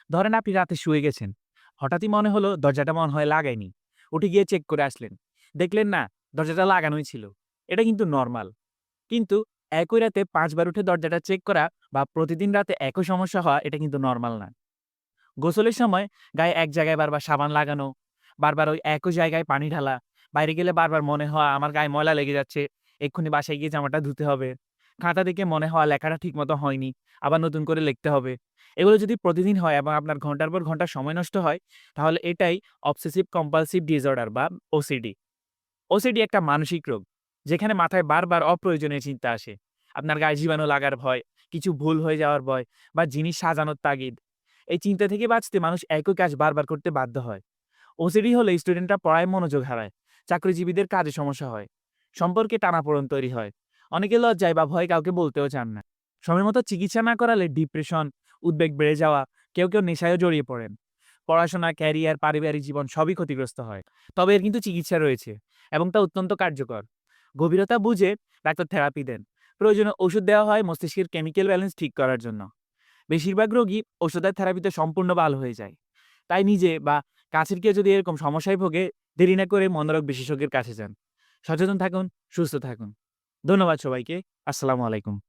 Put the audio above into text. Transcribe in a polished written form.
ধরেন আপনি রাতে শুয়ে গেছেন। হঠাৎই মনে হলো দরজাটা মনে হয় লাগাইনি। উঠে গিয়ে চেক করে আসলেন। দেখলেন না, দরজাটা লাগানোই ছিল। এটা কিন্তু নরমাল। কিন্তু একই রাতে ৫ বার উঠে দরজাটা চেক করা বা প্রতিদিন রাতে একই সমস্যা হওয়া এটা কিন্তু নরমাল না। গোসলের সময় গায়ে এক জায়গায় বারবার সাবান লাগানো, বারবার ওই একই জায়গায় পানি ঢালা, বাইরে গেলে বারবার মনে হওয়া আমার গায়ে ময়লা লেগে যাচ্ছে, এক্ষুনি বাসায় গিয়ে জামাটা ধুতে হবে। খাতা দেখে মনে হওয়া লেখাটা ঠিকমতো হয়নি, আবার নতুন করে লিখতে হবে। এগুলো যদি প্রতিদিন হয় এবং আপনার ঘন্টার পর ঘন্টা সময় নষ্ট হয়, তাহলে এটাই অবসেসিভ কম্পালসিভ ডিসঅর্ডার বা ওসিডি। ওসিডি একটা মানসিক রোগ, যেখানে মাথায় বারবার অপ্রয়োজনীয় চিন্তা আসে। আপনার গায়ে জীবাণু লাগার ভয়, কিছু ভুল হয়ে যাওয়ার ভয় বা জিনিস সাজানোর তাগিদ। এই চিন্তা থেকে বাঁচতে মানুষ একই কাজ বারবার করতে বাধ্য হয়। ওসিডি হলে স্টুডেন্টরা পড়ায় মনোযোগ হারায়, চাকরিজীবীদের কাজে সমস্যা হয়, সম্পর্কে টানাপোড়েন তৈরি হয়। অনেকে লজ্জায় বা ভয় কাউকে বলতেও চান না। সময় মতো চিকিৎসা না করালে ডিপ্রেশন, উদ্বেগ বেড়ে যাওয়া, কেউ নেশায়ও জড়িয়ে পড়েন। পড়াশোনা, ক্যারিয়ার, পারিবারিক জীবন সবই ক্ষতিগ্রস্ত হয়। তবে এর কিন্তু চিকিৎসা রয়েছে এবং তা অত্যন্ত কার্যকর। গভীরতা বুঝে ডাক্তার থেরাপি দেন। প্রয়োজনে ওষুধ দেওয়া হয় মস্তিষ্কের কেমিক্যাল ব্যালেন্স ঠিক করার জন্য। বেশিরভাগ রোগী ওষুধের থেরাপিতে সম্পূর্ণ ভালো হয়ে যায়। তাই নিজে বা কাছের কেউ যদি এরকম সমস্যায় ভোগে, দেরি না করে মনোরোগ বিশেষজ্ঞের কাছে যান। সচেতন থাকুন, সুস্থ থাকুন। ধন্যবাদ সবাইকে। আসসালামু আলাইকুম।